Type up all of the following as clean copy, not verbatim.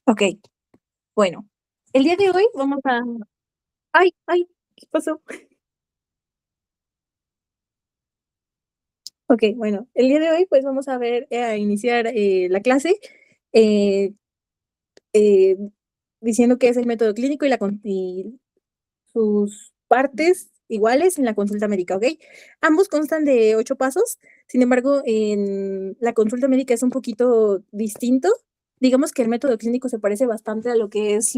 Ok, bueno, el día de hoy vamos a... Ay, ay, ¿qué pasó? Ok, bueno, el día de hoy pues vamos a ver, a iniciar la clase eh, eh, diciendo qué es el método clínico y sus partes iguales en la consulta médica, ¿ok? Ambos constan de 8 pasos, sin embargo, en la consulta médica es un poquito distinto. Digamos que el método clínico se parece bastante a lo que es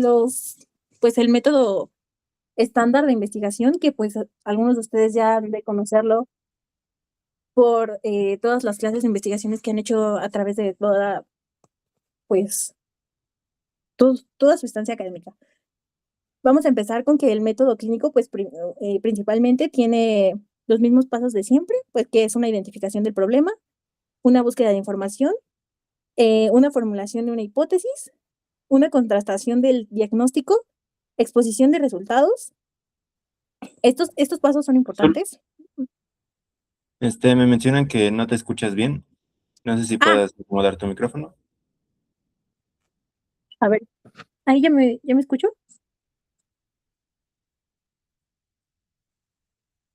pues el método estándar de investigación, que pues algunos de ustedes ya han de conocerlo por todas las clases de investigaciones que han hecho a través de pues, toda su estancia académica. Vamos a empezar con que el método clínico, pues, principalmente tiene los mismos pasos de siempre, pues, que es una identificación del problema, una búsqueda de información, una formulación de una hipótesis, una contrastación del diagnóstico, exposición de resultados. Estos pasos son Sol- importantes. me mencionan que no te escuchas bien. No sé si Ah, puedas acomodar tu micrófono. a ver, ahí ya me escucho.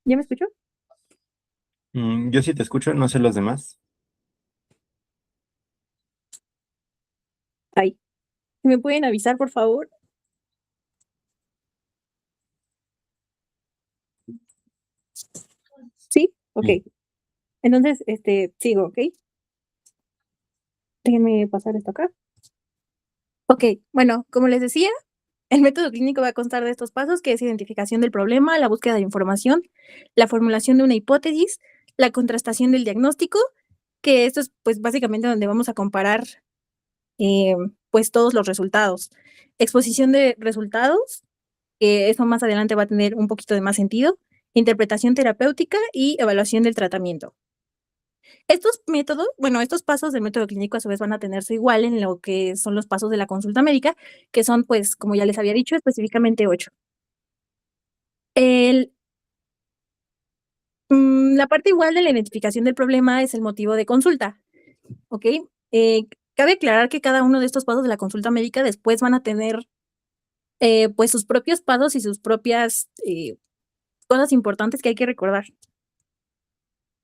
¿Ya me escucho? Yo sí te escucho, no sé los demás. Ahí. ¿Me pueden avisar, por favor? ¿Sí? Ok. Sí. Entonces, sigo, ¿ok? Déjenme pasar esto acá. Ok, bueno, como les decía, el método clínico va a constar de estos pasos, que es identificación del problema, la búsqueda de información, la formulación de una hipótesis, la contrastación del diagnóstico, que esto es, pues, básicamente donde vamos a comparar, pues, todos los resultados. Exposición de resultados, que eso más adelante va a tener un poquito de más sentido, interpretación terapéutica y evaluación del tratamiento. Estos métodos, bueno, estos pasos del método clínico a su vez van a tenerse igual en lo que son los pasos de la consulta médica, que son, pues, como ya les había dicho, específicamente 8. El la parte igual de la identificación del problema es el motivo de consulta, ¿ok? Eh, Cabe aclarar que cada uno de estos pasos de la consulta médica después van a tener, pues, sus propios pasos y sus propias, cosas importantes que hay que recordar.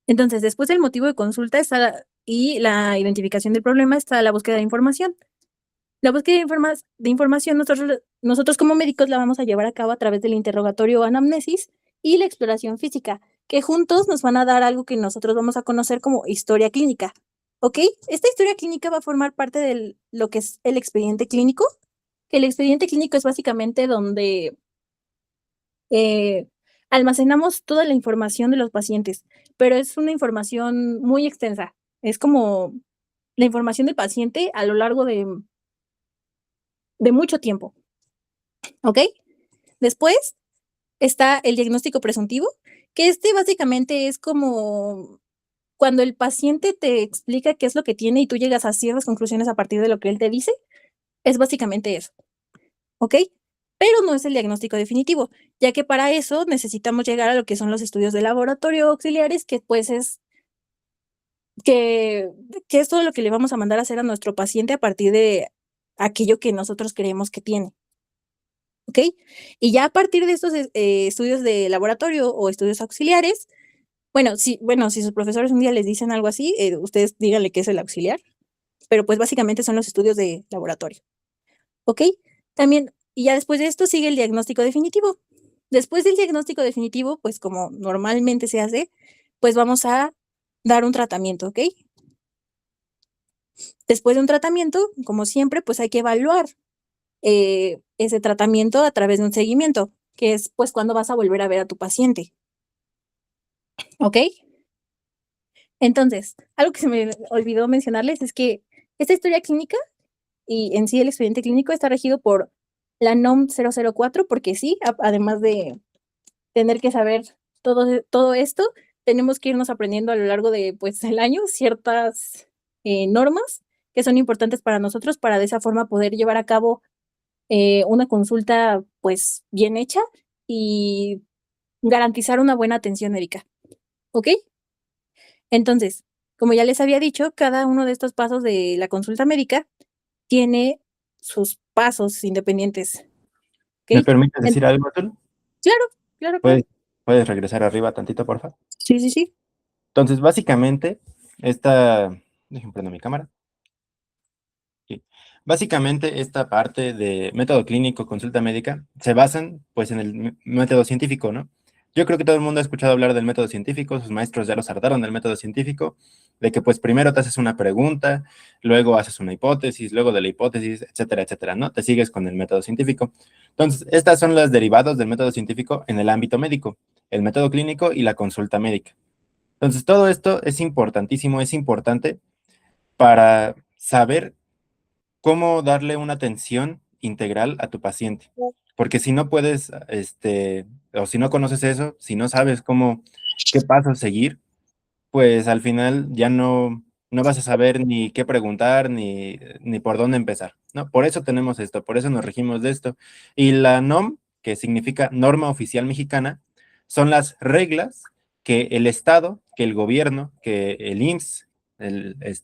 Entonces, después del motivo de consulta y la identificación del problema está la búsqueda de información. La búsqueda de información nosotros como médicos la vamos a llevar a cabo a través del interrogatorio o anamnesis y la exploración física, que juntos nos van a dar algo que nosotros vamos a conocer como historia clínica, ¿ok? Esta historia clínica va a formar parte de lo que es el expediente clínico, que el expediente clínico es básicamente donde, eh, almacenamos toda la información de los pacientes, pero es una información muy extensa. Es como la información del paciente a lo largo de mucho tiempo. ¿Ok? Después está el diagnóstico presuntivo, que básicamente es como cuando el paciente te explica qué es lo que tiene y tú llegas a ciertas conclusiones a partir de lo que él te dice, es básicamente eso, ¿ok? Pero no es el diagnóstico definitivo, ya que para eso necesitamos llegar a lo que son los estudios de laboratorio auxiliares, que pues es que que es todo lo que le vamos a mandar a hacer a nuestro paciente a partir de aquello que nosotros creemos que tiene. ¿Ok? Y ya a partir de estos estudios de laboratorio o estudios auxiliares, si sus profesores un día les dicen algo así, ustedes díganle que es el auxiliar, pero pues básicamente son los estudios de laboratorio, ¿ok? También, y ya después de esto sigue el diagnóstico definitivo. Después del diagnóstico definitivo, pues como normalmente se hace, pues vamos a dar un tratamiento, ¿ok? Después de un tratamiento, como siempre, pues hay que evaluar ese tratamiento a través de un seguimiento, que es pues cuando vas a volver a ver a tu paciente. ¿Ok? Entonces, algo que se me olvidó mencionarles es que esta historia clínica y en sí el expediente clínico está regido por la NOM 004, porque sí, además de tener que saber todo esto, tenemos que irnos aprendiendo a lo largo de, pues, el año ciertas, normas que son importantes para nosotros, para de esa forma poder llevar a cabo, una consulta, pues, bien hecha y garantizar una buena atención médica, ¿ok? Entonces, como ya les había dicho, cada uno de estos pasos de la consulta médica tiene sus pasos independientes. ¿Me ¿Ok? permites decir algo, Azul? Claro, claro, claro. ¿Puedes regresar arriba tantito, por favor? Sí, sí, sí. Entonces, básicamente, déjenme prender mi cámara. Sí. Básicamente, esta parte de método clínico, consulta médica, se basan pues en el método científico, ¿no? Yo creo que todo el mundo ha escuchado hablar del método científico, sus maestros ya los hartaron del método científico, de que pues primero te haces una pregunta, luego haces una hipótesis, luego de la hipótesis, etcétera, etcétera, ¿no? Te sigues con el método científico. Entonces, estas son las derivados del método científico en el ámbito médico, el método clínico y la consulta médica. Entonces, todo esto es importantísimo, es importante para saber cómo darle una atención integral a tu paciente. Porque si no puedes, o si no conoces eso, si no sabes qué pasos seguir, pues al final ya no vas a saber ni qué preguntar ni por dónde empezar, ¿no? Por eso tenemos esto, por eso nos regimos de esto. Y la NOM, que significa Norma Oficial Mexicana, son las reglas que el Estado, que el gobierno, que el IMSS,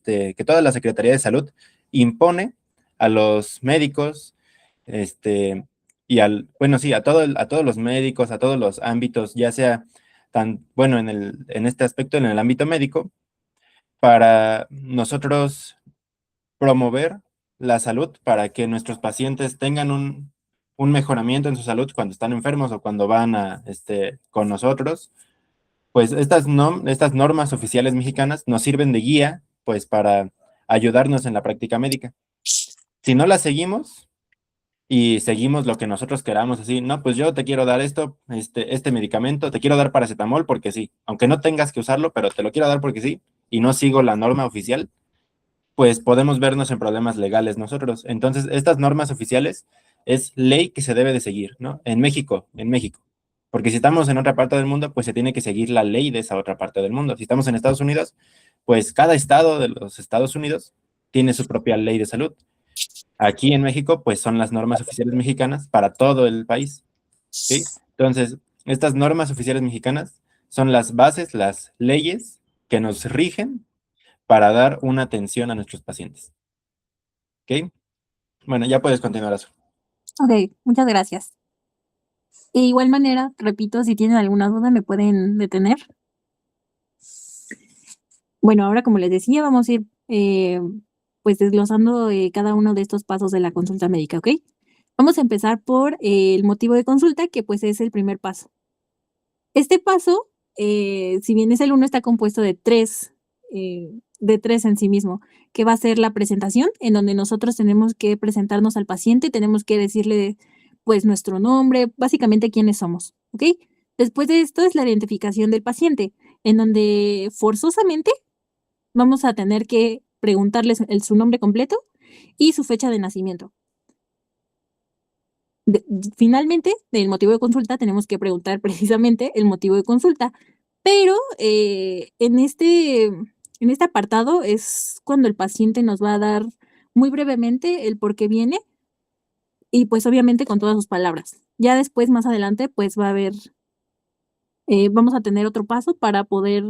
que toda la Secretaría de Salud impone a los médicos, y bueno, sí, a todos los médicos, a todos los ámbitos, ya sea bueno, en este aspecto, en el ámbito médico, para nosotros promover la salud, para que nuestros pacientes tengan un mejoramiento en su salud cuando están enfermos o cuando van con nosotros. Pues estas normas oficiales mexicanas nos sirven de guía, pues para ayudarnos en la práctica médica. Si no las seguimos, y seguimos lo que nosotros queramos, así, no, pues yo te quiero dar este medicamento, te quiero dar paracetamol porque sí, aunque no tengas que usarlo, pero te lo quiero dar porque sí, y no sigo la norma oficial, pues podemos vernos en problemas legales nosotros. Entonces, estas normas oficiales es ley que se debe de seguir, ¿no? En México. Porque si estamos en otra parte del mundo, pues se tiene que seguir la ley de esa otra parte del mundo. Si estamos en Estados Unidos, pues cada estado de los Estados Unidos tiene su propia ley de salud. Aquí en México, pues son las normas oficiales mexicanas para todo el país, ¿sí? Entonces, estas normas oficiales mexicanas son las bases, las leyes que nos rigen para dar una atención a nuestros pacientes, ¿ok? Bueno, ya puedes continuar, Azul. Ok, muchas gracias. De igual manera, repito, si tienen alguna duda me pueden detener. Bueno, ahora como les decía, vamos a ir pues desglosando cada uno de estos pasos de la consulta médica, ¿ok? Vamos a empezar por el motivo de consulta, que pues es el primer paso. Este paso, si bien es el uno, está compuesto de tres en sí mismo, que va a ser la presentación, en donde nosotros tenemos que presentarnos al paciente, tenemos que decirle pues nuestro nombre, básicamente quiénes somos, ¿ok? Después de esto es la identificación del paciente, en donde forzosamente vamos a tener que preguntarles su nombre completo y su fecha de nacimiento. Finalmente, del motivo de consulta, tenemos que preguntar precisamente el motivo de consulta, pero en este apartado es cuando el paciente nos va a dar muy brevemente el por qué viene y pues obviamente con todas sus palabras. Ya después, más adelante, pues va a haber, vamos a tener otro paso para poder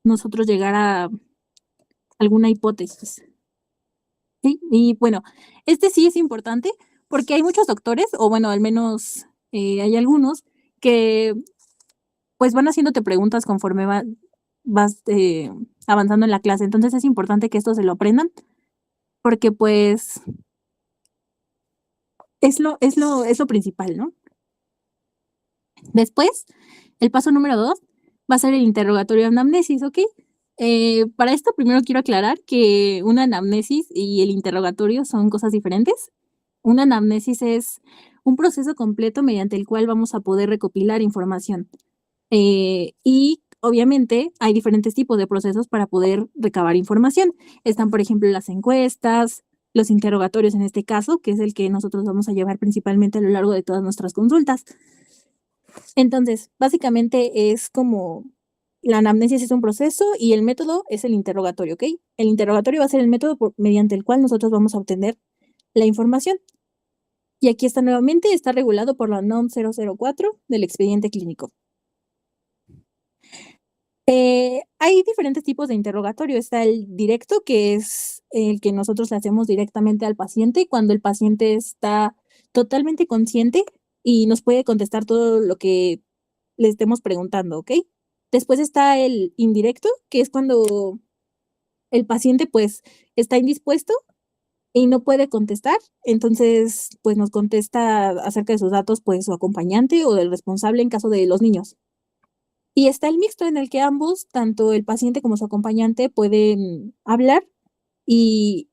nosotros llegar a alguna hipótesis. Sí, y bueno, este sí es importante porque hay muchos doctores, o bueno, al menos hay algunos que pues van haciéndote preguntas conforme vas avanzando en la clase. Entonces es importante que esto se lo aprendan porque pues es lo principal, ¿no? Después, el paso número 2 va a ser el interrogatorio de anamnesis, ¿ok? Para esto primero quiero aclarar que una anamnesis y el interrogatorio son cosas diferentes. Una anamnesis es un proceso completo mediante el cual vamos a poder recopilar información. Y obviamente hay diferentes tipos de procesos para poder recabar información. Están, por ejemplo, las encuestas, los interrogatorios en este caso, que es el que nosotros vamos a llevar principalmente a lo largo de todas nuestras consultas. Entonces, básicamente es como la anamnesis es un proceso y el método es el interrogatorio, ¿ok? El interrogatorio va a ser el método mediante el cual nosotros vamos a obtener la información. Y aquí está nuevamente, está regulado por la NOM 004 del expediente clínico. Hay diferentes tipos de interrogatorio. Está el directo, que es el que nosotros le hacemos directamente al paciente cuando el paciente está totalmente consciente y nos puede contestar todo lo que le estemos preguntando, ¿ok? Después está el indirecto, que es cuando el paciente pues está indispuesto y no puede contestar, entonces pues nos contesta acerca de sus datos pues su acompañante o del responsable en caso de los niños. Y está el mixto en el que ambos, tanto el paciente como su acompañante, pueden hablar y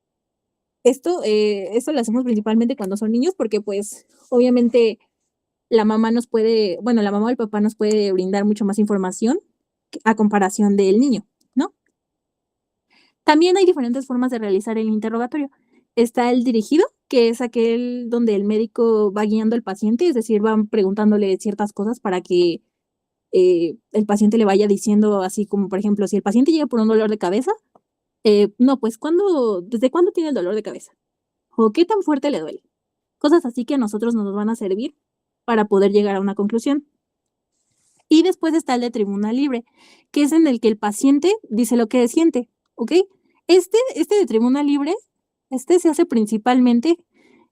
esto lo hacemos principalmente cuando son niños, porque, pues, obviamente la mamá nos puede bueno, la mamá o el papá nos puede brindar mucho más información a comparación del niño, ¿no? También hay diferentes formas de realizar el interrogatorio. Está el dirigido, que es aquel donde el médico va guiando al paciente, es decir, van preguntándole ciertas cosas para que el paciente le vaya diciendo así como, por ejemplo, si el paciente llega por un dolor de cabeza, no, pues, ¿desde cuándo tiene el dolor de cabeza? ¿O qué tan fuerte le duele? Cosas así que a nosotros nos van a servir para poder llegar a una conclusión. Y después está el de tribuna libre, que es en el que el paciente dice lo que siente, ¿ok? Este de tribuna libre, se hace principalmente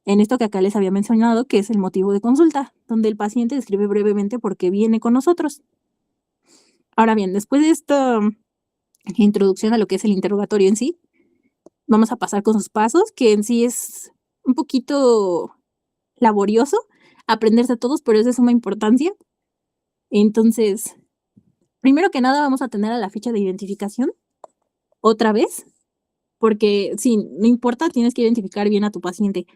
en esto que acá les había mencionado, que es el motivo de consulta, donde el paciente describe brevemente por qué viene con nosotros. Ahora bien, después de esta introducción a lo que es el interrogatorio en sí, vamos a pasar con sus pasos, que en sí es un poquito laborioso aprenderse a todos, pero es de suma importancia. Entonces, primero que nada, vamos a tener a la ficha de identificación otra vez, porque sí, no importa, tienes que identificar bien a tu paciente.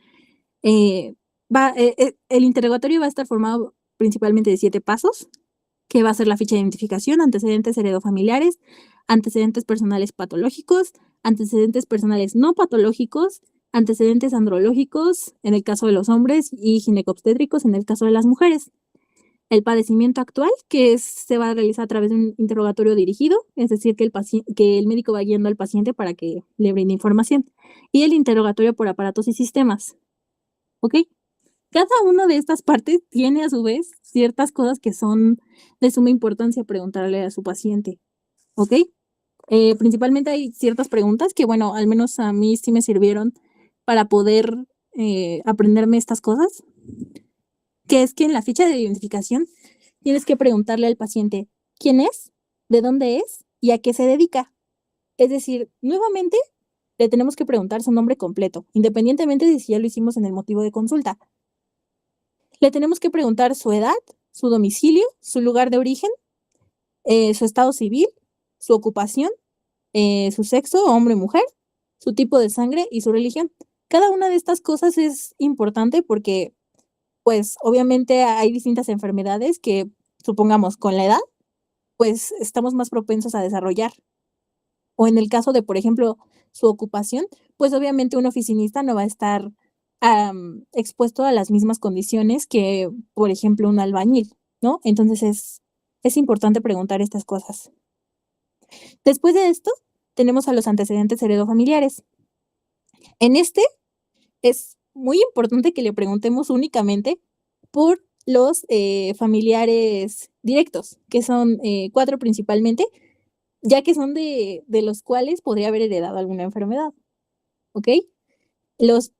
Eh, el interrogatorio va a estar formado principalmente de 7 pasos, que va a ser la ficha de identificación, antecedentes heredofamiliares, antecedentes personales patológicos, antecedentes personales no patológicos, antecedentes andrológicos en el caso de los hombres y ginecobstétricos en el caso de las mujeres. El padecimiento actual, se va a realizar a través de un interrogatorio dirigido, es decir, que el médico va guiando al paciente para que le brinde información. Y el interrogatorio por aparatos y sistemas, ¿ok? Cada una de estas partes tiene a su vez ciertas cosas que son de suma importancia preguntarle a su paciente, ¿ok? Principalmente hay ciertas preguntas que, bueno, al menos a mí sí me sirvieron para poder aprenderme estas cosas, que es que en la ficha de identificación tienes que preguntarle al paciente quién es, de dónde es y a qué se dedica. Es decir, nuevamente le tenemos que preguntar su nombre completo, independientemente de si ya lo hicimos en el motivo de consulta. Le tenemos que preguntar su edad, su domicilio, su lugar de origen, su estado civil, su ocupación, su sexo, hombre o mujer, su tipo de sangre y su religión. Cada una de estas cosas es importante porque, pues, obviamente hay distintas enfermedades que, supongamos, con la edad, pues, estamos más propensos a desarrollar. O en el caso de, por ejemplo, su ocupación, pues, obviamente un oficinista no va a estar, expuesto a las mismas condiciones que, por ejemplo, un albañil, ¿no? Entonces es importante preguntar estas cosas. Después de esto, tenemos a los antecedentes heredofamiliares. En este, es muy importante que le preguntemos únicamente por los, familiares directos, que son, 4 principalmente, ya que son de los cuales podría haber heredado alguna enfermedad, ¿ok? Los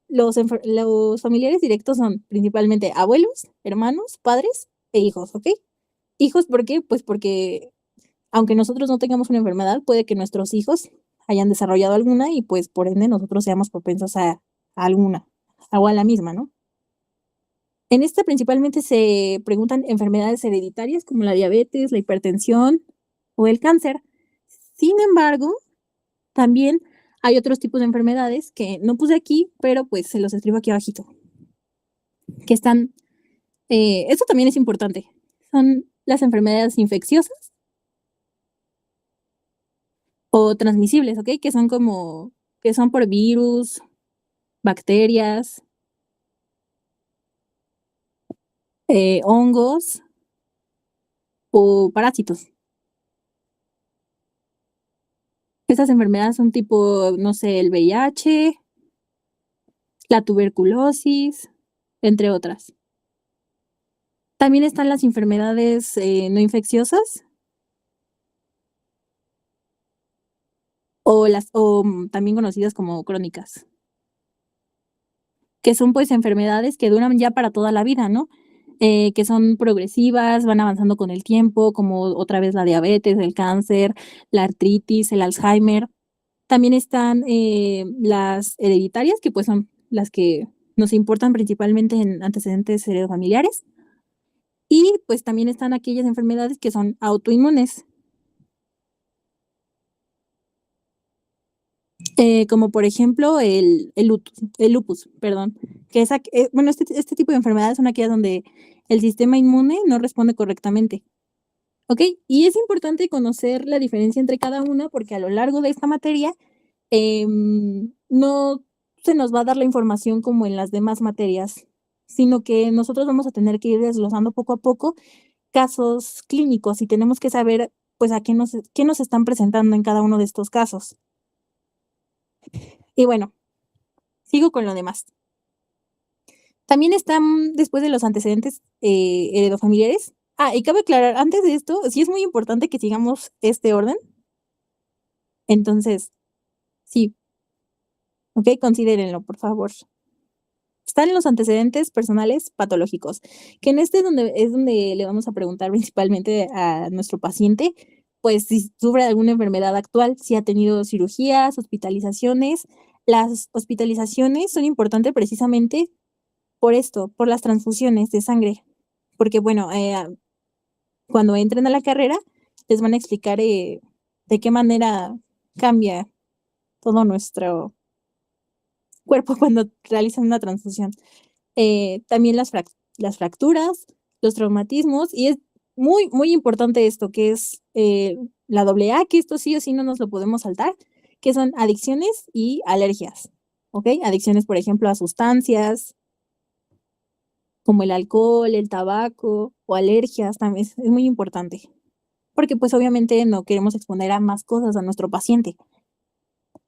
familiares directos son principalmente abuelos, hermanos, padres e hijos, ¿ok? Hijos, ¿por qué? Pues porque aunque nosotros no tengamos una enfermedad, puede que nuestros hijos hayan desarrollado alguna y, pues, por ende, nosotros seamos propensos a alguna, o a la misma, ¿no? En esta, principalmente, se preguntan enfermedades hereditarias, como la diabetes, la hipertensión o el cáncer. Sin embargo, también hay otros tipos de enfermedades que no puse aquí, pero, pues, se los escribo aquí abajito, que están, esto también es importante, son las enfermedades infecciosas o transmisibles, ¿ok? Que son por virus, bacterias, hongos o parásitos. Esas enfermedades son tipo, no sé, el VIH, la tuberculosis, entre otras. También están las enfermedades, no infecciosas, o también conocidas como crónicas, que son pues enfermedades que duran ya para toda la vida, ¿no? Que son progresivas, van avanzando con el tiempo, como otra vez la diabetes, el cáncer, la artritis, el Alzheimer. También están las hereditarias, que pues son las que nos importan principalmente en antecedentes heredofamiliares. Y pues también están aquellas enfermedades que son autoinmunes, como por ejemplo el lupus, perdón, que es, bueno, este tipo de enfermedades son aquellas donde el sistema inmune no responde correctamente. ¿Ok? Y es importante conocer la diferencia entre cada una porque a lo largo de esta materia no se nos va a dar la información como en las demás materias, sino que nosotros vamos a tener que ir desglosando poco a poco casos clínicos y tenemos que saber pues a qué nos están presentando en cada uno de estos casos. Y bueno, sigo con lo demás. También están después de los antecedentes heredofamiliares. Ah, y cabe aclarar, antes de esto, sí es muy importante que sigamos este orden. Entonces, sí, ok, considérenlo, por favor. Están los antecedentes personales patológicos, que en este es donde le vamos a preguntar principalmente a nuestro paciente, pues si sufre de alguna enfermedad actual, si ha tenido cirugías, hospitalizaciones. Las hospitalizaciones son importantes precisamente por esto, por las transfusiones de sangre, porque bueno, cuando entren a la carrera les van a explicar de qué manera cambia todo nuestro cuerpo cuando realizan una transfusión. También las fracturas, los traumatismos, y es muy, muy importante esto, que es la AA, que esto sí o sí no nos lo podemos saltar, que son adicciones y alergias, ¿ok? Adicciones, por ejemplo, a sustancias como el alcohol, el tabaco o alergias, también es muy importante, porque pues obviamente no queremos exponer a más cosas a nuestro paciente.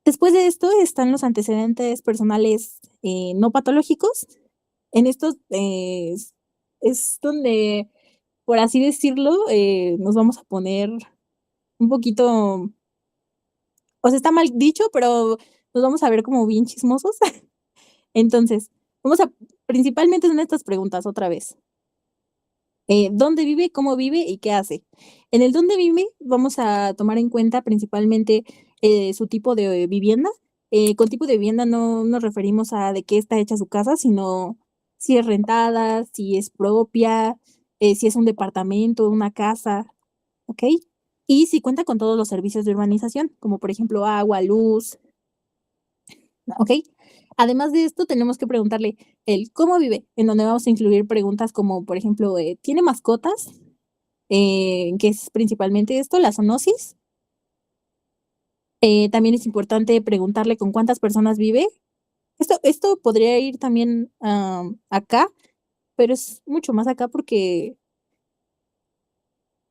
Después de esto están los antecedentes personales no patológicos. En estos es donde, por así decirlo, nos vamos a poner un poquito, o sea, está mal dicho, pero nos vamos a ver como bien chismosos. Entonces, principalmente son estas preguntas otra vez. ¿Dónde vive, cómo vive y qué hace? En el dónde vive vamos a tomar en cuenta principalmente su tipo de vivienda. Con tipo de vivienda no nos referimos a de qué está hecha su casa, sino si es rentada, si es propia, si es un departamento, una casa, ¿ok? Y si cuenta con todos los servicios de urbanización, como por ejemplo agua, luz, ¿ok? Además de esto, tenemos que preguntarle el cómo vive, en donde vamos a incluir preguntas como, por ejemplo, ¿tiene mascotas? Que es principalmente esto, la zoonosis. También es importante preguntarle con cuántas personas vive. Esto podría ir también acá, pero es mucho más acá porque,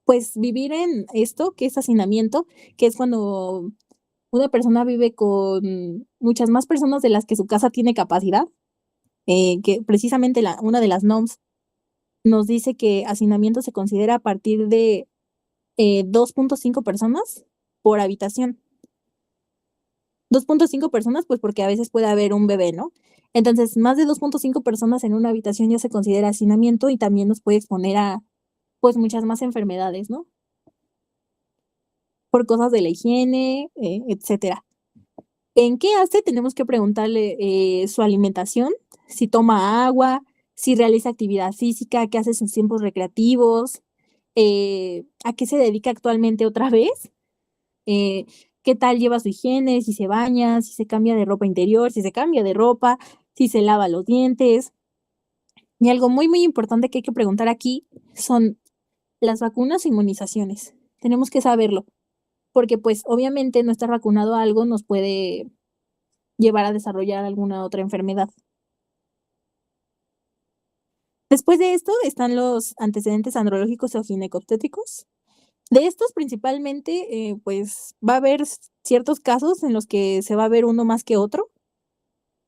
pues, vivir en esto, que es hacinamiento, que es cuando una persona vive con muchas más personas de las que su casa tiene capacidad, que precisamente una de las NOMS nos dice que hacinamiento se considera a partir de 2.5 personas por habitación. 2.5 personas, pues porque a veces puede haber un bebé, ¿no? Entonces, más de 2.5 personas en una habitación ya se considera hacinamiento y también nos puede exponer a, pues, muchas más enfermedades, ¿no? Por cosas de la higiene, etcétera. ¿En qué hace? Tenemos que preguntarle su alimentación, si toma agua, si realiza actividad física, qué hace en sus tiempos recreativos, a qué se dedica actualmente otra vez, eh, qué tal lleva su higiene, si se baña, si se cambia de ropa interior, si se cambia de ropa, si se lava los dientes. Y algo muy, muy importante que hay que preguntar aquí son las vacunas e inmunizaciones. Tenemos que saberlo, porque pues obviamente no estar vacunado a algo nos puede llevar a desarrollar alguna otra enfermedad. Después de esto están los antecedentes andrológicos o ginecobstétricos. De estos principalmente, pues va a haber ciertos casos en los que se va a ver uno más que otro,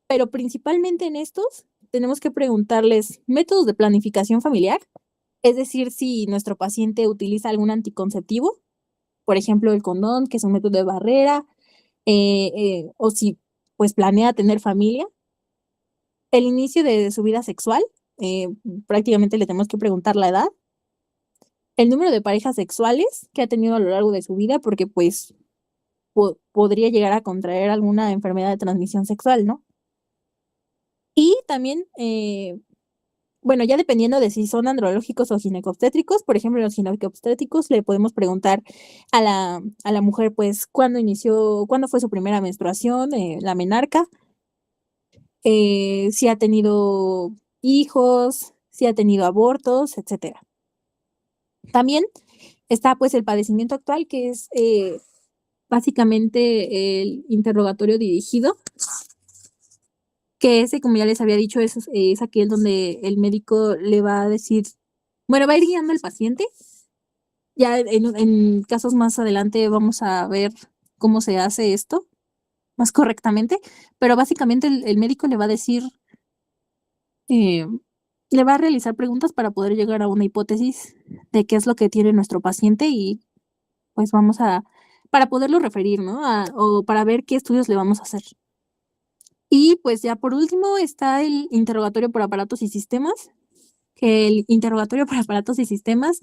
pero principalmente en estos tenemos que preguntarles métodos de planificación familiar, es decir, si nuestro paciente utiliza algún anticonceptivo, por ejemplo, el condón, que es un método de barrera, o si pues planea tener familia, el inicio de su vida sexual, prácticamente le tenemos que preguntar la edad, el número de parejas sexuales que ha tenido a lo largo de su vida, porque pues podría llegar a contraer alguna enfermedad de transmisión sexual, ¿no? Y también, bueno, ya dependiendo de si son andrológicos o ginecobstétricos, por ejemplo, los ginecobstétricos le podemos preguntar a la mujer, pues, cuándo fue su primera menstruación, la menarca, si ha tenido hijos, si ha tenido abortos, etcétera. También está, pues, el padecimiento actual, que es, básicamente el interrogatorio dirigido, que ese, como ya les había dicho, es aquel donde el médico le va a decir, bueno, va a ir guiando al paciente. Ya en casos más adelante vamos a ver cómo se hace esto más correctamente, pero básicamente el médico le va a decir, eh, le va a realizar preguntas para poder llegar a una hipótesis de qué es lo que tiene nuestro paciente y pues vamos a, para poderlo referir, ¿no? O para ver qué estudios le vamos a hacer. Y pues ya por último está el interrogatorio por aparatos y sistemas, que el interrogatorio por aparatos y sistemas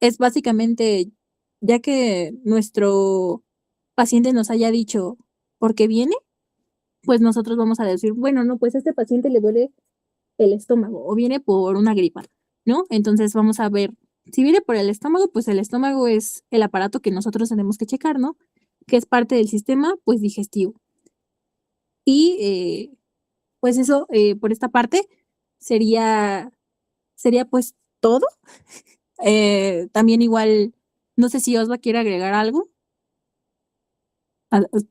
es básicamente, ya que nuestro paciente nos haya dicho por qué viene, pues nosotros vamos a decir, bueno, no, pues a este paciente le duele el estómago o viene por una gripa, ¿no? Entonces vamos a ver, si viene por el estómago, pues el estómago es el aparato que nosotros tenemos que checar, ¿no? Que es parte del sistema, pues digestivo. Y pues eso, por esta parte, sería, sería pues todo. También igual, no sé si Osva quiere agregar algo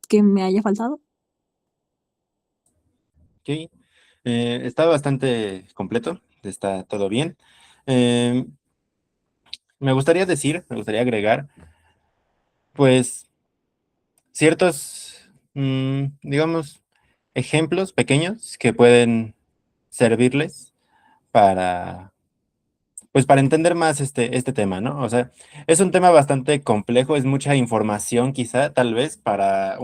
que me haya faltado. Ok, está bastante completo, está todo bien. Eh, me gustaría agregar, pues, ciertos, digamos, ejemplos pequeños que pueden servirles para, pues, para entender más este tema, ¿no? O sea, es un tema bastante complejo, es mucha información quizá, tal vez, para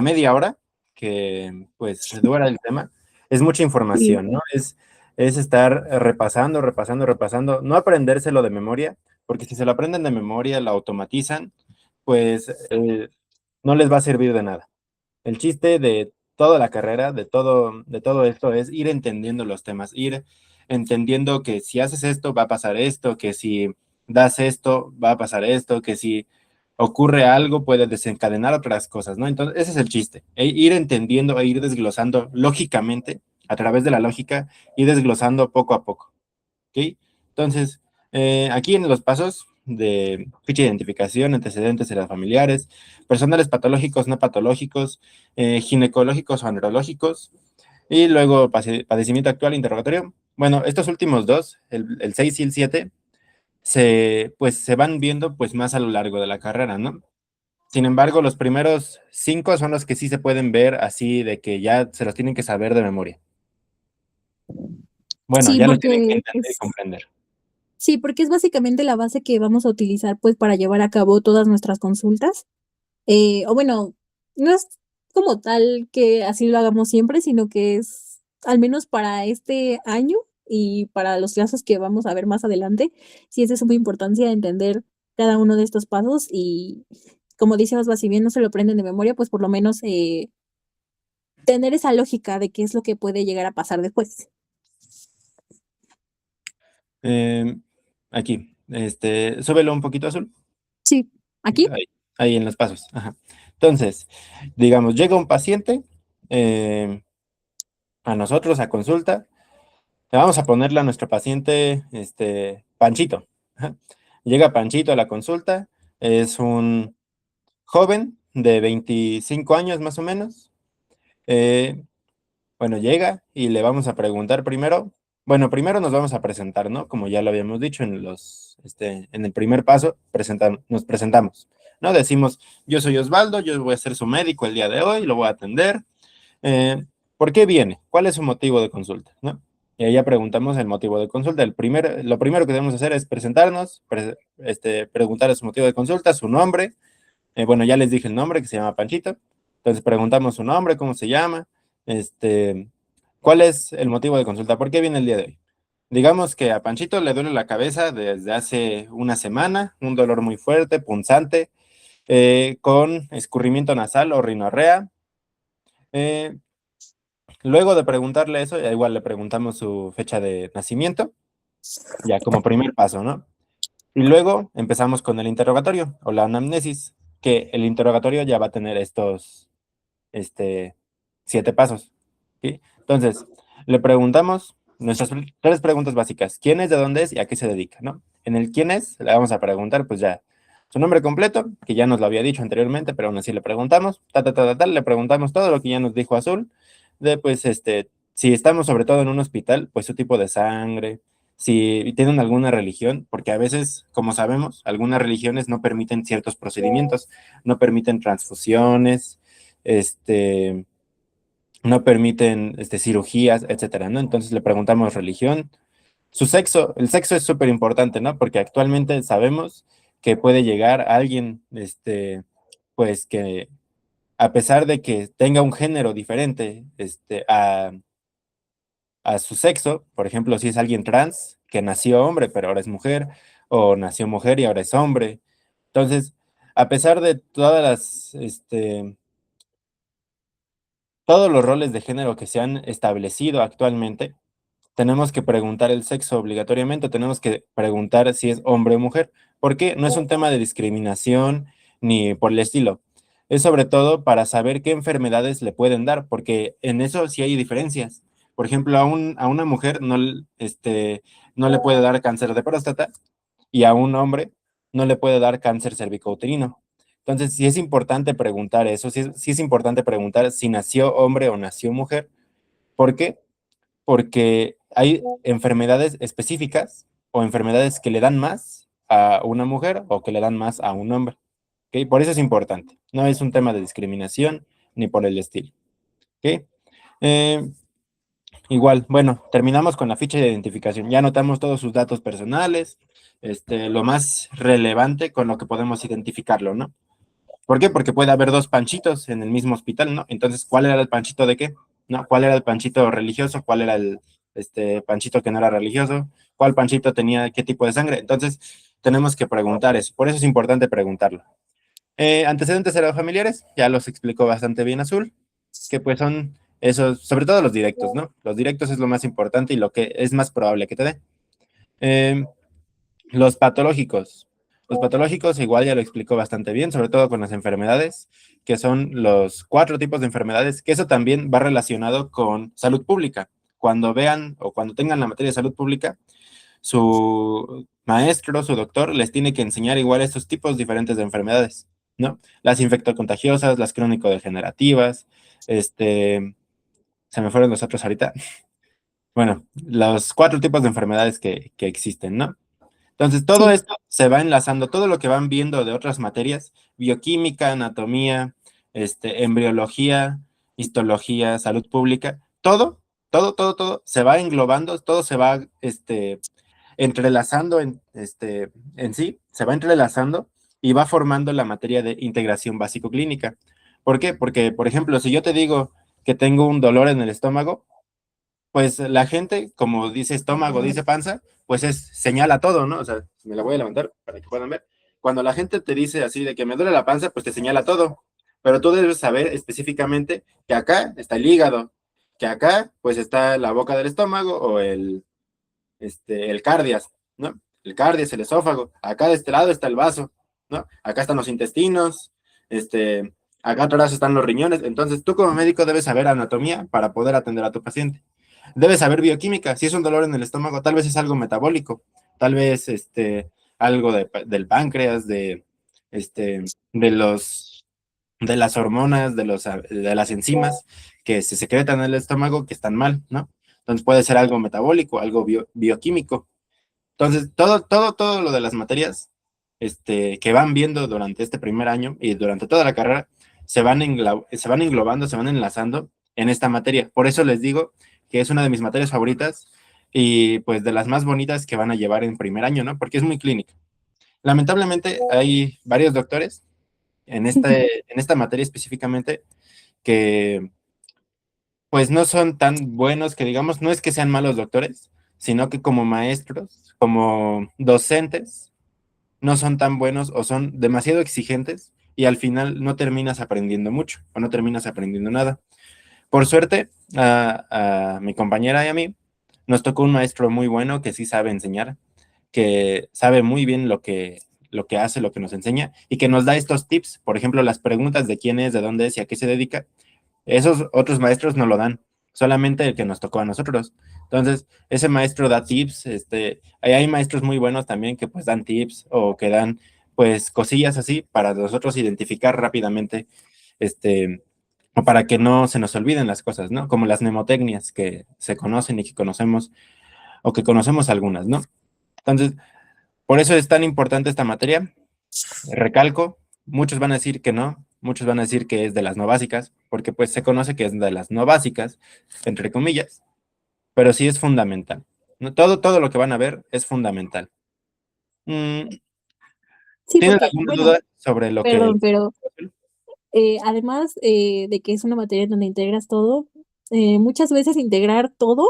media hora que, pues, se dura el tema, es mucha Sí. información, ¿no? Es estar repasando, repasando, repasando, no aprendérselo de memoria, porque si se lo aprenden de memoria, lo automatizan, pues, no les va a servir de nada. El chiste de toda la carrera, de todo esto, es ir entendiendo los temas, ir entendiendo que si haces esto, va a pasar esto, que si das esto, va a pasar esto, que si ocurre algo, puede desencadenar otras cosas, ¿no? Entonces, ese es el chiste, ir entendiendo e ir desglosando lógicamente, a través de la lógica, ir desglosando poco a poco, ¿ok? Entonces, aquí en los pasos de ficha de identificación, antecedentes de las familiares, personales patológicos, no patológicos, ginecológicos o andrológicos, y luego padecimiento actual, interrogatorio. Bueno, estos últimos dos, el 6 y el 7, pues, se van viendo pues, más a lo largo de la carrera, ¿no? Sin embargo, los primeros 5 son los que sí se pueden ver así, de que ya se los tienen que saber de memoria. Bueno, Sí, ya los tienen que porque entender y comprender. sí, porque es básicamente la base que vamos a utilizar, pues, para llevar a cabo todas nuestras consultas. O bueno, no es como tal que así lo hagamos siempre, sino que es al menos para este año y para los casos que vamos a ver más adelante, sí es de suma importancia entender cada uno de estos pasos y, como dice Osva, si bien no se lo aprenden de memoria, pues por lo menos, tener esa lógica de qué es lo que puede llegar a pasar después. Eh, Aquí, súbelo un poquito azul. Sí, aquí. Ahí, ahí en los pasos. Ajá. Entonces, digamos, llega un paciente eh, a nosotros a consulta. Le vamos a ponerle a nuestro paciente Panchito. Ajá. Llega Panchito a la consulta. Es un joven de 25 años más o menos. Eh, Bueno, llega y le vamos a preguntar primero. Bueno, primero nos vamos a presentar, ¿no? Como ya lo habíamos dicho en el primer paso, nos presentamos, ¿no? Decimos, yo soy Osvaldo, yo voy a ser su médico el día de hoy, lo voy a atender. Eh, ¿Por qué viene? ¿Cuál es su motivo de consulta, ¿no? Y ahí ya preguntamos el motivo de consulta. Lo primero que debemos hacer es presentarnos, preguntar su motivo de consulta, su nombre. Bueno, ya les dije el nombre, que se llama Panchito. Entonces preguntamos su nombre, cómo se llama, cuál es el motivo de consulta, por qué viene el día de hoy. Digamos que a Panchito le duele la cabeza desde hace una semana, un dolor muy fuerte, punzante, con escurrimiento nasal o rinorrea. Eh, Luego de preguntarle eso, ya igual le preguntamos su fecha de nacimiento, ya como primer paso, ¿no? Y luego empezamos con el interrogatorio o la anamnesis, que el interrogatorio ya va a tener estos, este, 7 pasos, ¿sí? Entonces, le preguntamos nuestras 3 preguntas básicas. ¿Quién es, de dónde es y a qué se dedica, ¿no? En el quién es, le vamos a preguntar, pues ya, su nombre completo, que ya nos lo había dicho anteriormente, pero aún así le preguntamos, le preguntamos todo lo que ya nos dijo Azul, de pues, si estamos sobre todo en un hospital, pues su tipo de sangre, si tienen alguna religión, porque a veces, como sabemos, algunas religiones no permiten ciertos procedimientos, no permiten transfusiones, este, no permiten cirugías, etcétera, ¿no? Entonces le preguntamos religión, su sexo, el sexo es súper importante, ¿no? Porque actualmente sabemos que puede llegar alguien, pues que a pesar de que tenga un género diferente, a su sexo, por ejemplo, si es alguien trans, que nació hombre, pero ahora es mujer, o nació mujer y ahora es hombre. Entonces, a pesar de todas todos los roles de género que se han establecido actualmente, tenemos que preguntar el sexo obligatoriamente, tenemos que preguntar si es hombre o mujer, porque no es un tema de discriminación ni por el estilo. Es sobre todo para saber qué enfermedades le pueden dar, porque en eso sí hay diferencias. Por ejemplo, a una mujer no le puede dar cáncer de próstata y a un hombre no le puede dar cáncer cervicouterino. Entonces, sí es importante preguntar eso, sí es importante preguntar si nació hombre o nació mujer. ¿Por qué? Porque hay enfermedades específicas o enfermedades que le dan más a una mujer o que le dan más a un hombre. ¿Ok? Por eso es importante. No es un tema de discriminación ni por el estilo. ¿Ok? Eh, Igual, bueno, terminamos con la ficha de identificación. Ya anotamos todos sus datos personales, lo más relevante con lo que podemos identificarlo, ¿no? ¿Por qué? Porque puede haber 2 Panchitos en el mismo hospital, ¿no? Entonces, ¿cuál era el Panchito de qué? ¿No? ¿Cuál era el Panchito religioso? ¿Cuál era el Panchito que no era religioso? ¿Cuál Panchito tenía qué tipo de sangre? Entonces, tenemos que preguntar eso. Por eso es importante preguntarlo. Antecedentes familiares, ya los explicó bastante bien Azul, que pues son esos, sobre todo los directos, ¿no? Los directos es lo más importante y lo que es más probable que te dé. Eh, los patológicos. Los patológicos igual ya lo explicó bastante bien, sobre todo con las enfermedades, que son los 4 tipos de enfermedades, que eso también va relacionado con salud pública. Cuando vean o cuando tengan la materia de salud pública, su maestro, su doctor, les tiene que enseñar igual estos tipos diferentes de enfermedades, ¿no? Las infectocontagiosas, las crónico-degenerativas, se me fueron los otros ahorita. Bueno, los 4 tipos de enfermedades que existen, ¿no? Entonces, todo Sí, esto se va enlazando, todo lo que van viendo de otras materias, bioquímica, anatomía, embriología, histología, salud pública, todo se va englobando, todo se va, entrelazando en sí, se va entrelazando y va formando la materia de integración básico-clínica. ¿Por qué? Porque, por ejemplo, si yo te digo que tengo un dolor en el estómago, pues la gente, como dice estómago, dice panza, pues señala todo, ¿no? O sea, me la voy a levantar para que puedan ver. Cuando la gente te dice así de que me duele la panza, pues te señala todo. Pero tú debes saber específicamente que acá está el hígado, que acá pues está la boca del estómago o el cardias, ¿no? El cardias, el esófago. Acá de este lado está el vaso, ¿no? Acá están los intestinos, acá atrás están los riñones. Entonces tú como médico debes saber anatomía para poder atender a tu paciente. Debes saber bioquímica. Si es un dolor en el estómago, tal vez es algo metabólico, tal vez algo del páncreas, de de las hormonas, de las enzimas que se secretan en el estómago que están mal, ¿no? Entonces puede ser algo metabólico, algo bioquímico. Entonces, todo lo de las materias que van viendo durante este primer año y durante toda la carrera se van englobando, se van enlazando en esta materia. Por eso les digo que es una de mis materias favoritas y pues de las más bonitas que van a llevar en primer año, ¿no? Porque es muy clínica. Lamentablemente hay varios doctores en esta materia específicamente que pues no son tan buenos que digamos, no es que sean malos doctores, sino que como maestros, como docentes, no son tan buenos o son demasiado exigentes y al final no terminas aprendiendo mucho o no terminas aprendiendo nada. Por suerte, a mi compañera y a mí nos tocó un maestro muy bueno que sí sabe enseñar, que sabe muy bien lo que hace, lo que nos enseña y que nos da estos tips, por ejemplo, las preguntas de quién es, de dónde es y a qué se dedica. Esos otros maestros no lo dan, solamente el que nos tocó a nosotros. Entonces, ese maestro da tips, hay maestros muy buenos también que pues dan tips o que dan pues cosillas así para nosotros identificar rápidamente, o para que no se nos olviden las cosas, ¿no? Como las mnemotecnias que se conocen y que conocemos, o que conocemos algunas, ¿no? Entonces, por eso es tan importante esta materia. Recalco, muchos van a decir que no, muchos van a decir que es de las no básicas, porque pues se conoce que es de las no básicas, entre comillas, pero sí es fundamental. ¿No? Todo lo que van a ver es fundamental. Mm, Sí, ¿Tienes porque, alguna bueno, duda sobre lo que... perdón, pero además de que es una materia en donde integras todo, muchas veces integrar todo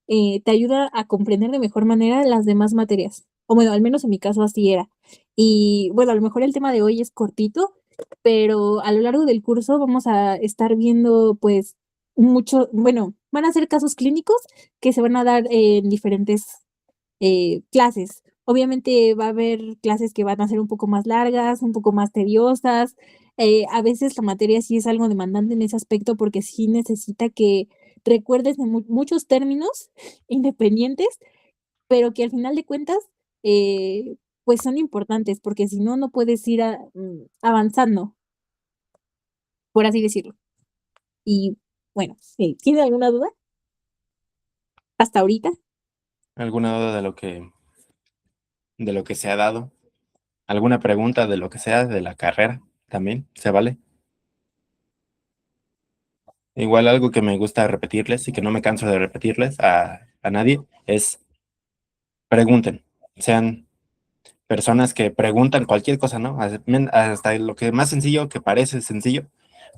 te ayuda a comprender de mejor manera las demás materias. O bueno, al menos en mi caso así era. Y bueno, a lo mejor el tema de hoy es cortito, pero a lo largo del curso vamos a estar viendo pues mucho, bueno, van a ser casos clínicos que se van a dar en diferentes clases. Obviamente va a haber clases que van a ser un poco más largas, un poco más tediosas. A veces la materia sí es algo demandante en ese aspecto porque sí necesita que recuerdes de muchos términos independientes, pero que al final de cuentas, pues son importantes porque si no, no puedes ir avanzando, por así decirlo. Y bueno, ¿tiene alguna duda hasta ahorita? ¿Alguna duda de lo que se ha dado? ¿Alguna pregunta de lo que sea de la carrera también? ¿Se vale? Igual algo que me gusta repetirles y que no me canso de repetirles a nadie es pregunten, sean personas que preguntan cualquier cosa, ¿no? Hasta lo que más sencillo, que parece sencillo,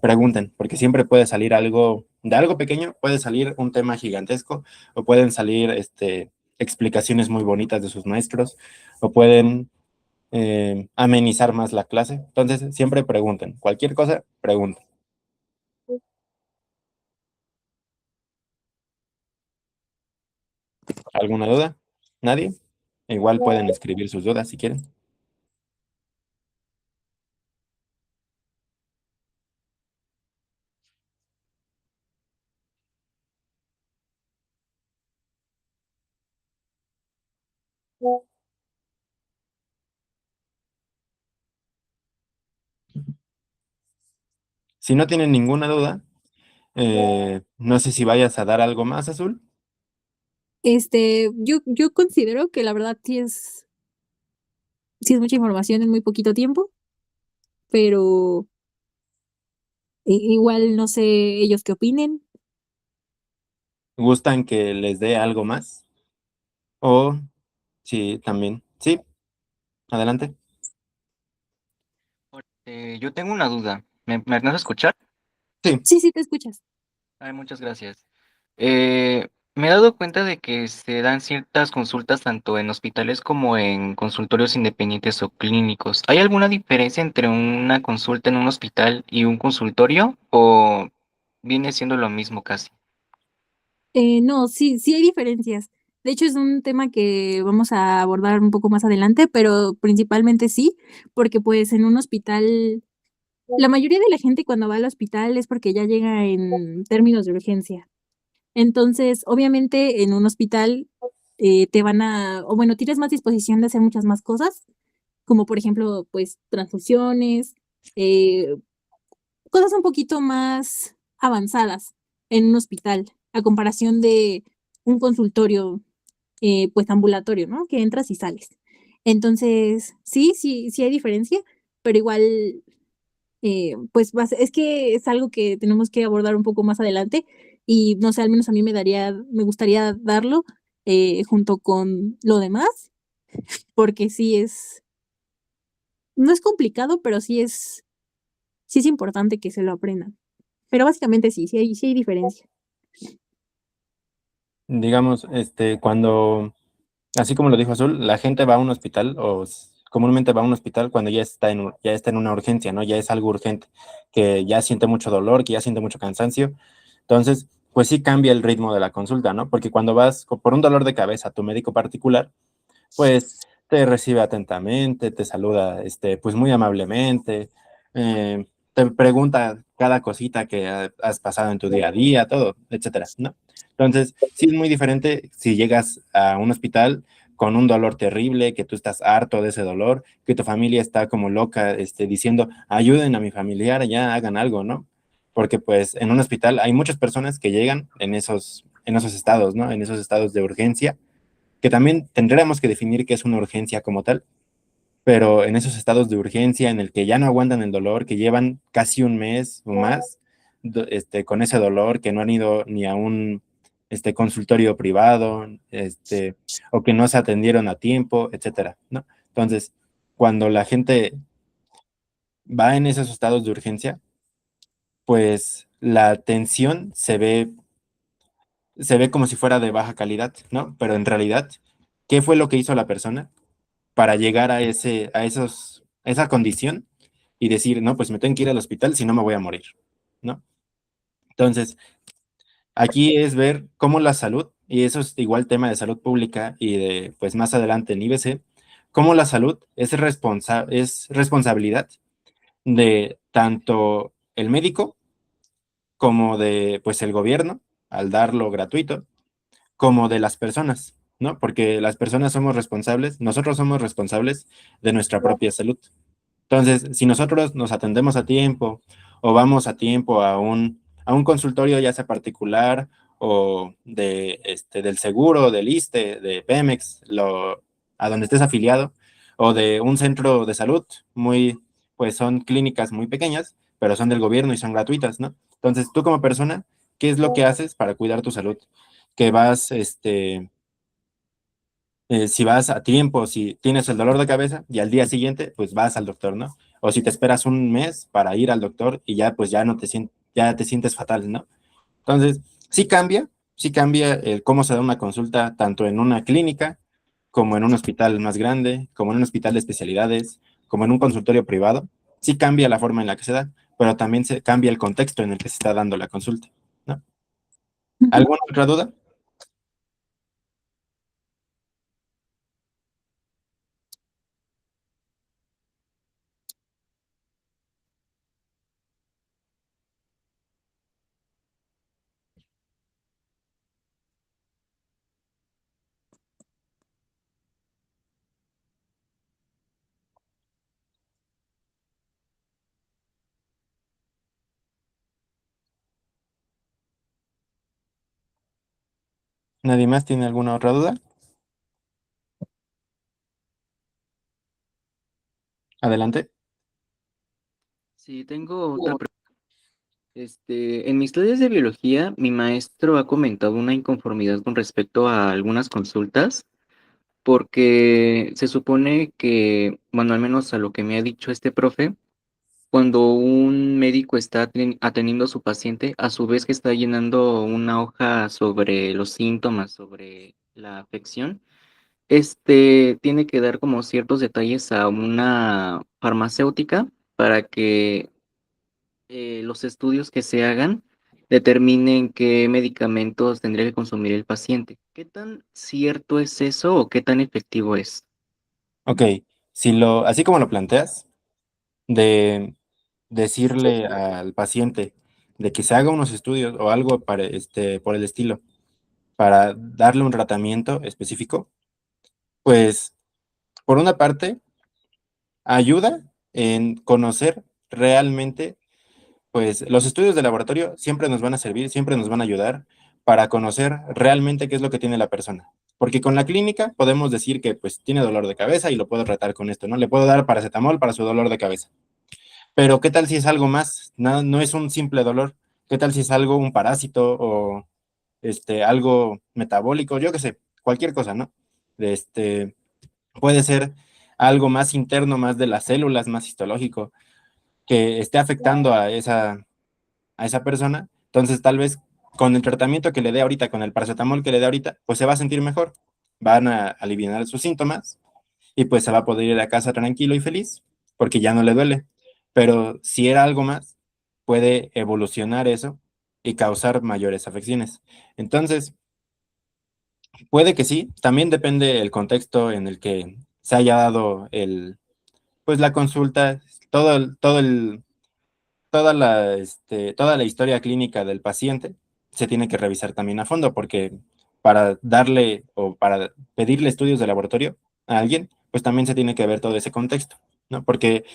pregunten, porque siempre puede salir algo, de algo pequeño, puede salir un tema gigantesco, o pueden salir explicaciones muy bonitas de sus maestros, o pueden amenizar más la clase. Entonces, siempre pregunten, cualquier cosa, pregunten. ¿Alguna duda? ¿Nadie? Igual pueden escribir sus dudas si quieren. Si no tienen ninguna duda, no sé si vayas a dar algo más, Azul. Yo considero que la verdad sí es mucha información en muy poquito tiempo, pero igual no sé ellos qué opinen. ¿Gustan que les dé algo más? O sí, también. Sí, adelante. Yo tengo una duda. ¿Me alcanzas a escuchar? Sí, Sí, sí, te escuchas. Ay, muchas gracias. Me he dado cuenta de que se dan ciertas consultas tanto en hospitales como en consultorios independientes o clínicos. ¿Hay alguna diferencia entre una consulta en un hospital y un consultorio o viene siendo lo mismo casi? No, sí, sí hay diferencias. De hecho, es un tema que vamos a abordar un poco más adelante, pero principalmente sí, porque pues en un hospital, la mayoría de la gente cuando va al hospital es porque ya llega en términos de urgencia. Entonces, obviamente, en un hospital te van o bueno, tienes más disposición de hacer muchas más cosas, como por ejemplo, pues transfusiones, eh, cosas un poquito más avanzadas en un hospital, a comparación de un consultorio, pues ambulatorio, ¿no? Que entras y sales. Entonces, sí hay diferencia, pero igual, pues es que es algo que tenemos que abordar un poco más adelante y no sé, al menos a mí me gustaría darlo junto con lo demás, porque no es complicado, pero sí es importante que se lo aprendan. Pero básicamente sí hay diferencia. Digamos, cuando, así como lo dijo Azul, la gente va a un hospital comúnmente va a un hospital cuando ya está en una urgencia, ¿no? Ya es algo urgente, que ya siente mucho dolor, que ya siente mucho cansancio. Entonces, pues sí cambia el ritmo de la consulta, ¿no? Porque cuando vas por un dolor de cabeza a tu médico particular, pues te recibe atentamente, te saluda, pues muy amablemente, te pregunta cada cosita que has pasado en tu día a día, todo, etcétera, ¿no? Entonces, sí es muy diferente si llegas a un hospital con un dolor terrible, que tú estás harto de ese dolor, que tu familia está como loca, diciendo, ayuden a mi familiar, ya hagan algo, ¿no? Porque pues en un hospital hay muchas personas que llegan en esos estados, ¿no? En esos estados de urgencia que también tendríamos que definir qué es una urgencia como tal, pero en esos estados de urgencia en el que ya no aguantan el dolor, que llevan casi un mes o más con ese dolor, que no han ido ni a un consultorio privado, o que no se atendieron a tiempo, etcétera, ¿no? Entonces, cuando la gente va en esos estados de urgencia, pues la atención se ve como si fuera de baja calidad, ¿no? Pero en realidad, ¿qué fue lo que hizo la persona para llegar a esa condición y decir, no, pues me tengo que ir al hospital, si no me voy a morir, ¿no? Entonces, aquí es ver cómo la salud, y eso es igual tema de salud pública y de, pues más adelante en IBC, cómo la salud es responsabilidad de tanto el médico como de, pues el gobierno, al darlo gratuito, como de las personas, ¿no? Porque las personas somos responsables, nosotros somos responsables de nuestra propia salud. Entonces, si nosotros nos atendemos a tiempo o vamos a tiempo a un consultorio, ya sea particular o del seguro, del ISSSTE, de Pemex, a donde estés afiliado, o de un centro de salud, pues son clínicas muy pequeñas, pero son del gobierno y son gratuitas, ¿no? Entonces, tú como persona, ¿qué es lo que haces para cuidar tu salud? Que vas, si vas a tiempo, si tienes el dolor de cabeza y al día siguiente, pues vas al doctor, ¿no? O si te esperas un mes para ir al doctor y ya, pues ya te sientes fatal, ¿no? Entonces, sí cambia el cómo se da una consulta tanto en una clínica como en un hospital más grande, como en un hospital de especialidades, como en un consultorio privado. Sí cambia la forma en la que se da, pero también se cambia el contexto en el que se está dando la consulta, ¿no? Ujú. ¿Alguna otra duda? ¿Nadie más tiene alguna otra duda? Adelante. Sí, tengo otra pregunta. En mis clases de biología, mi maestro ha comentado una inconformidad con respecto a algunas consultas, porque se supone que, bueno, al menos a lo que me ha dicho este profe, cuando un médico está atendiendo a su paciente, a su vez que está llenando una hoja sobre los síntomas, sobre la afección, tiene que dar como ciertos detalles a una farmacéutica para que los estudios que se hagan determinen qué medicamentos tendría que consumir el paciente. ¿Qué tan cierto es eso o qué tan efectivo es? Ok, así como lo planteas, de decirle al paciente de que se haga unos estudios o algo por el estilo, para darle un tratamiento específico, pues por una parte ayuda en conocer realmente, pues los estudios de laboratorio siempre nos van a servir, siempre nos van a ayudar para conocer realmente qué es lo que tiene la persona. Porque con la clínica podemos decir que pues tiene dolor de cabeza y lo puedo tratar con esto, ¿no? Le puedo dar paracetamol para su dolor de cabeza. Pero ¿qué tal si es algo más? No, no es un simple dolor. ¿Qué tal si es algo, un parásito o algo metabólico? Yo qué sé, cualquier cosa, ¿no? Este, puede ser algo más interno, más de las células, más histológico, que esté afectando a esa persona, entonces tal vez con el tratamiento que le dé ahorita, con el paracetamol que le dé ahorita, pues se va a sentir mejor, van a aliviar sus síntomas y pues se va a poder ir a casa tranquilo y feliz porque ya no le duele. Pero si era algo más, puede evolucionar eso y causar mayores afecciones. Entonces, puede que sí, también depende el contexto en el que se haya dado pues la consulta, todo el, toda la historia clínica del paciente se tiene que revisar también a fondo, porque para darle o para pedirle estudios de laboratorio a alguien, pues también se tiene que ver todo ese contexto, ¿no? Porque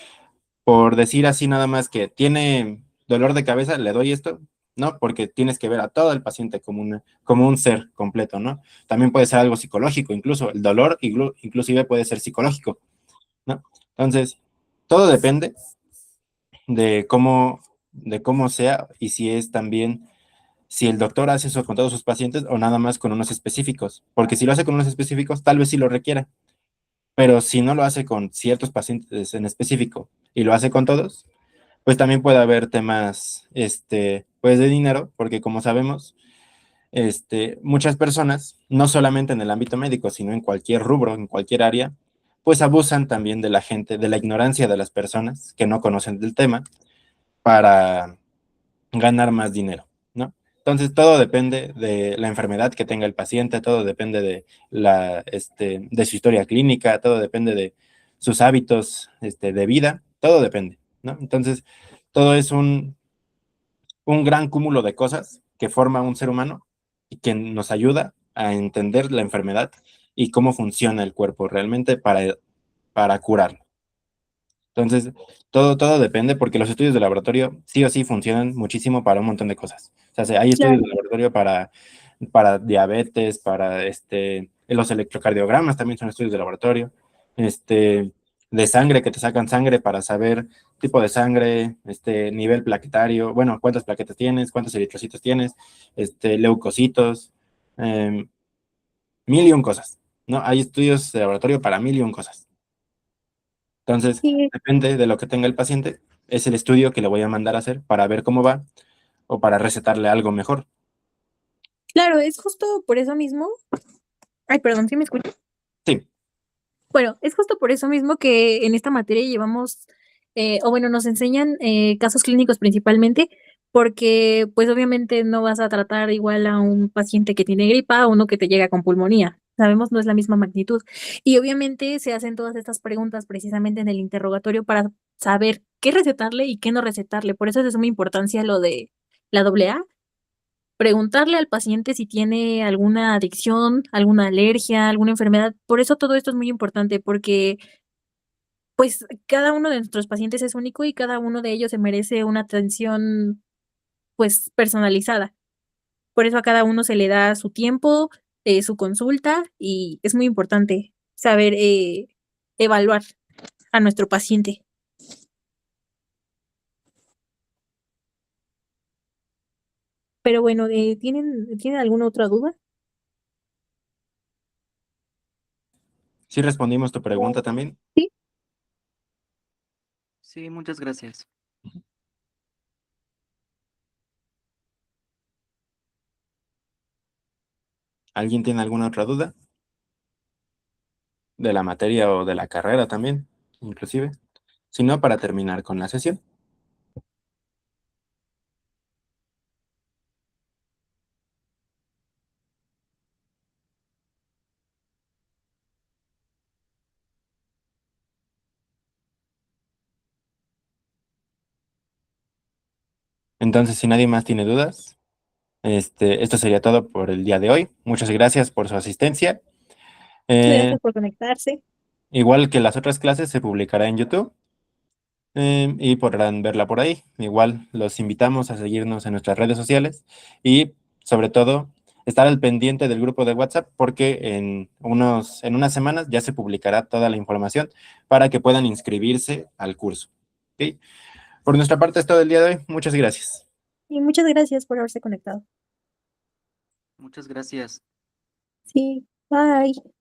por decir así nada más que tiene dolor de cabeza, le doy esto, ¿no? Porque tienes que ver a todo el paciente como un ser completo, ¿no? También puede ser algo psicológico, incluso el dolor inclusive puede ser psicológico, ¿no? Entonces, todo depende de cómo sea y si es también, si el doctor hace eso con todos sus pacientes o nada más con unos específicos, porque si lo hace con unos específicos, tal vez sí lo requiera, pero si no lo hace con ciertos pacientes en específico y lo hace con todos, pues también puede haber temas, pues de dinero, porque como sabemos, muchas personas, no solamente en el ámbito médico, sino en cualquier rubro, en cualquier área, pues abusan también de la gente, de la ignorancia de las personas que no conocen del tema para ganar más dinero, ¿no? Entonces, todo depende de la enfermedad que tenga el paciente, todo depende de de su historia clínica, todo depende de sus hábitos, de vida, todo depende, ¿no? Entonces, todo es un gran cúmulo de cosas que forma un ser humano y que nos ayuda a entender la enfermedad y cómo funciona el cuerpo realmente para curarlo. Entonces, todo depende porque los estudios de laboratorio sí o sí funcionan muchísimo para un montón de cosas. O sea, hay estudios Claro. de laboratorio para diabetes, para los electrocardiogramas también son estudios de laboratorio, de sangre, que te sacan sangre para saber tipo de sangre, nivel plaquetario, bueno, cuántas plaquetas tienes, cuántos eritrocitos tienes, leucocitos, em, mil y un cosas, ¿no? Hay estudios de laboratorio para mil y un cosas. Entonces, Sí, depende de lo que tenga el paciente, es el estudio que le voy a mandar a hacer para ver cómo va o para recetarle algo mejor. claro, es justo por eso mismo. Ay, perdón, ¿sí me escuchas? Sí, Bueno, es justo por eso mismo que en esta materia llevamos, o bueno, nos enseñan casos clínicos principalmente, porque pues obviamente no vas a tratar igual a un paciente que tiene gripa a uno que te llega con pulmonía. Sabemos, no es la misma magnitud. Y obviamente se hacen todas estas preguntas precisamente en el interrogatorio para saber qué recetarle y qué no recetarle. Por eso es de suma importancia lo de la AA, preguntarle al paciente si tiene alguna adicción, alguna alergia, alguna enfermedad. Por eso todo esto es muy importante, porque, pues, cada uno de nuestros pacientes es único y cada uno de ellos se merece una atención, pues, personalizada. Por eso a cada uno se le da su tiempo, su consulta, y es muy importante saber, evaluar a nuestro paciente. Pero bueno, ¿tienen alguna otra duda? sí respondimos tu pregunta también. Sí. Sí, muchas gracias. ¿Alguien tiene alguna otra duda? De la materia o de la carrera también, inclusive. Si no, para terminar con la sesión. Entonces, si nadie más tiene dudas, esto sería todo por el día de hoy. Muchas gracias por su asistencia. Eh, Gracias por conectarse. igual que las otras clases, se publicará en YouTube y podrán verla por ahí. Igual los invitamos a seguirnos en nuestras redes sociales y sobre todo estar al pendiente del grupo de WhatsApp porque en unas semanas ya se publicará toda la información para que puedan inscribirse al curso. ¿Ok? Por nuestra parte es todo el día de hoy. Muchas gracias. Y muchas gracias por haberse conectado. Muchas gracias. Sí, bye.